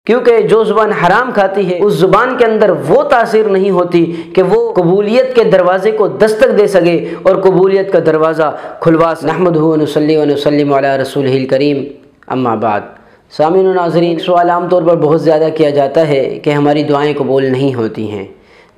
کیونکہ جو زبان حرام کھاتی ہے اس زبان کے اندر وہ تاثیر نہیں ہوتی کہ وہ قبولیت کے دروازے کو دستک دے سکے اور قبولیت کا دروازہ کھلوا سکے۔ نحمدہ و نصلی و نسلم علی رسولہ الکریم، اما بعد۔ سامعین و ناظرین، سوال عام طور پر بہت زیادہ کیا جاتا ہے کہ ہماری دعائیں قبول نہیں ہوتی ہیں،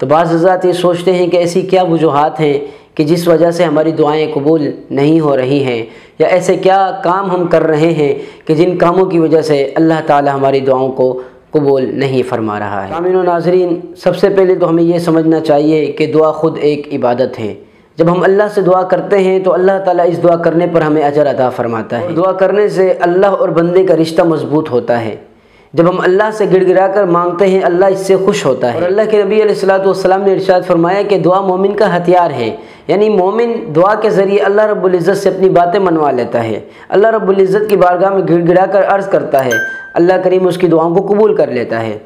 تو بعض حضرات یہ سوچتے ہیں کہ ایسی کیا وجوہات ہیں کہ جس وجہ سے ہماری دعائیں قبول نہیں ہو رہی ہیں، یا ایسے کیا کام ہم کر رہے ہیں کہ جن کاموں کی وجہ سے اللہ تعالی ہماری دعاؤں کو قبول نہیں فرما رہا ہے۔ سامعین و ناظرین، سب سے پہلے تو ہمیں یہ سمجھنا چاہیے کہ دعا خود ایک عبادت ہے۔ جب ہم اللہ سے دعا کرتے ہیں تو اللہ تعالیٰ اس دعا کرنے پر ہمیں اجر عطا فرماتا ہے۔ دعا کرنے سے اللہ اور بندے کا رشتہ مضبوط ہوتا ہے۔ جب ہم اللہ سے گڑ گڑا کر مانگتے ہیں، اللہ اس سے خوش ہوتا ہے۔ اور اللہ کے نبی علیہ السلام نے ارشاد فرمایا کہ دعا مومن کا ہتھیار ہے، یعنی مومن دعا کے ذریعے اللہ رب العزت سے اپنی باتیں منوا لیتا ہے، اللہ رب العزت کی بارگاہ میں گڑ گڑا کر عرض کرتا ہے، اللہ کریم اس کی دعاؤں کو قبول کر لیتا ہے۔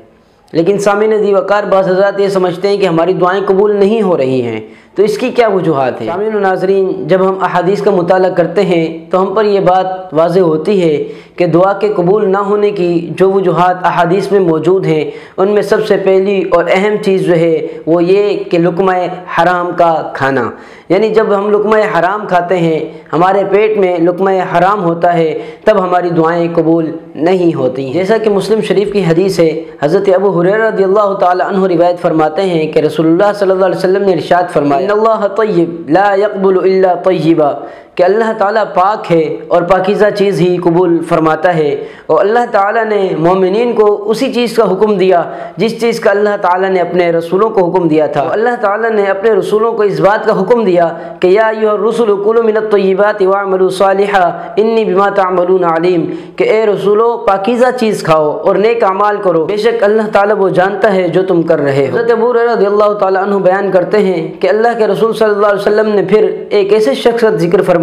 لیکن سامعین ذی وقار، بعض حضرات یہ سمجھتے ہیں کہ ہماری دعائیں قبول نہیں ہو رہی ہیں، تو اس کی کیا وجوہات ہیں؟ سامعین و ناظرین، جب ہم احادیث کا مطالعہ کرتے ہیں تو ہم پر یہ بات واضح ہوتی ہے کہ دعا کے قبول نہ ہونے کی جو وجوہات احادیث میں موجود ہیں، ان میں سب سے پہلی اور اہم چیز جو ہے وہ یہ کہ لقمہ حرام کا کھانا، یعنی جب ہم لقمہ حرام کھاتے ہیں، ہمارے پیٹ میں لقمہ حرام ہوتا ہے، تب ہماری دعائیں قبول نہیں ہوتی ہیں۔ جیسا کہ مسلم شریف کی حدیث ہے، حضرت ابو ہریرہ رضی اللہ تعالی عنہ روایت فرماتے ہیں کہ رسول اللہ صلی اللہ علیہ وسلم نے ارشاد فرمایا، ان اللہ طیب لا يقبل الا طیبا، کہ اللہ تعالیٰ پاک ہے اور پاکیزہ چیز ہی قبول فرماتا ہے۔ اور اللہ تعالیٰ نے مومنین کو اسی چیز کا حکم دیا جس چیز کا اللہ تعالیٰ نے اپنے رسولوں کو حکم دیا تھا۔ اللہ تعالیٰ نے اپنے رسولوں کو اس بات کا حکم دیا کہ یا ایھا الرسل کلوا من الطیبات واعملوا صالحا انی بما تعملون علیم، کہ اے رسولو پاکیزہ چیز کھاؤ اور نیک اعمال کرو، بے شک اللہ تعالیٰ وہ جانتا ہے جو تم کر رہے ہو۔ حضرت ابو ہریرہ رضی اللہ تعالیٰ عنہ بیان کرتے ہیں کہ اللہ کے رسول صلی اللہ علیہ وسلم نے پھر ایک ایسے شخص کا ذکر فرمایا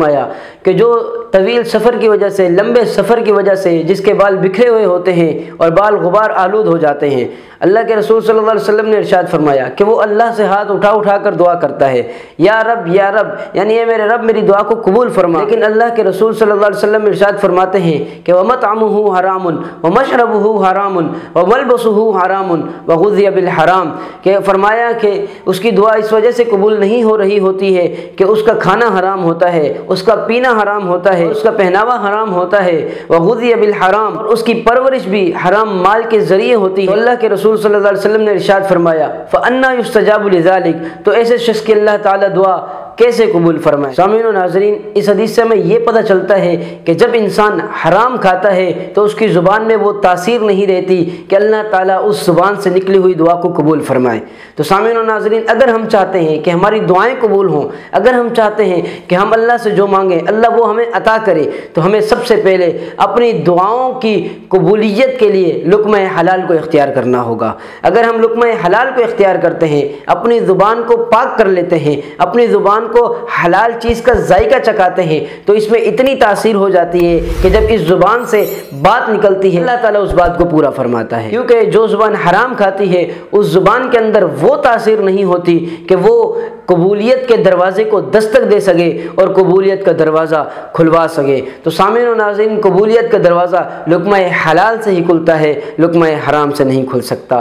کہ جو طویل سفر کی وجہ سے، لمبے سفر کی وجہ سے، جس کے بال بکھرے ہوئے ہوتے ہیں اور بال غبار آلود ہو جاتے ہیں، اللہ کے رسول صلی اللہ علیہ وسلم نے ارشاد فرمایا کہ وہ اللہ سے ہاتھ اٹھا اٹھا کر دعا کرتا ہے، یا رب یعنی اے میرے رب میری دعا کو قبول فرما۔ لیکن اللہ کے رسول صلی اللہ علیہ وسلم ارشاد فرماتے ہیں کہ وَمَطْعَمُهُ حَرَامٌ وَمَشْرَبُهُ حَرَامٌ وَمَلْبَسُهُ حَرَامٌ وَغُذِّيَ بِالْحَرَامِ، کہ فرمایا کہ اس کی دعا اس وجہ سے قبول نہیں ہو رہی ہوتی ہے کہ اس کا کھانا حرام ہوتا ہے، اس کا پینا حرام ہوتا ہے، اس کا پہناوا حرام ہوتا ہے، وَغُذِّيَ بِالْحَرَامِ، اور اس کی پرورش بھی حرام مال کے ذریعے ہوتی ہے۔ تو اللہ کے رسول صلی اللہ علیہ وسلم نے ارشاد فرمایا فَأَنَّا يُسْتَجَابُ لِذَلِكَ، تو ایسے شخص کی اللہ تعالیٰ دعا کیسے قبول فرمائے؟ سامعین و ناظرین، اس حدیث سے ہمیں یہ پتہ چلتا ہے کہ جب انسان حرام کھاتا ہے تو اس کی زبان میں وہ تاثیر نہیں رہتی کہ اللہ تعالیٰ اس زبان سے نکلی ہوئی دعا کو قبول فرمائے۔ تو سامعین و ناظرین، اگر ہم چاہتے ہیں کہ ہماری دعائیں قبول ہوں، اگر ہم چاہتے ہیں کہ ہم اللہ سے جو مانگیں اللہ وہ ہمیں عطا کرے، تو ہمیں سب سے پہلے اپنی دعاؤں کی قبولیت کے لیے لقمہ حلال کو اختیار کرنا ہوگا۔ اگر ہم لقمہ حلال کو اختیار کرتے ہیں، اپنی زبان کو پاک کر لیتے ہیں، اپنی زبان کو حلال چیز کا ذائقہ چکھاتے ہیں، تو اس میں اتنی تاثیر ہو جاتی ہے کہ جب اس زبان سے بات نکلتی ہے اللہ تعالیٰ اس بات کو پورا فرماتا ہے۔ کیونکہ جو زبان حرام کھاتی ہے اس زبان کے اندر وہ تاثیر نہیں ہوتی کہ وہ قبولیت کے دروازے کو دستک دے سکے اور قبولیت کا دروازہ کھلوا سکے۔ تو سامعین و ناظرین، قبولیت کا دروازہ لقمہ حلال سے ہی کھلتا ہے، لقمہ حرام سے نہیں کھل سکتا۔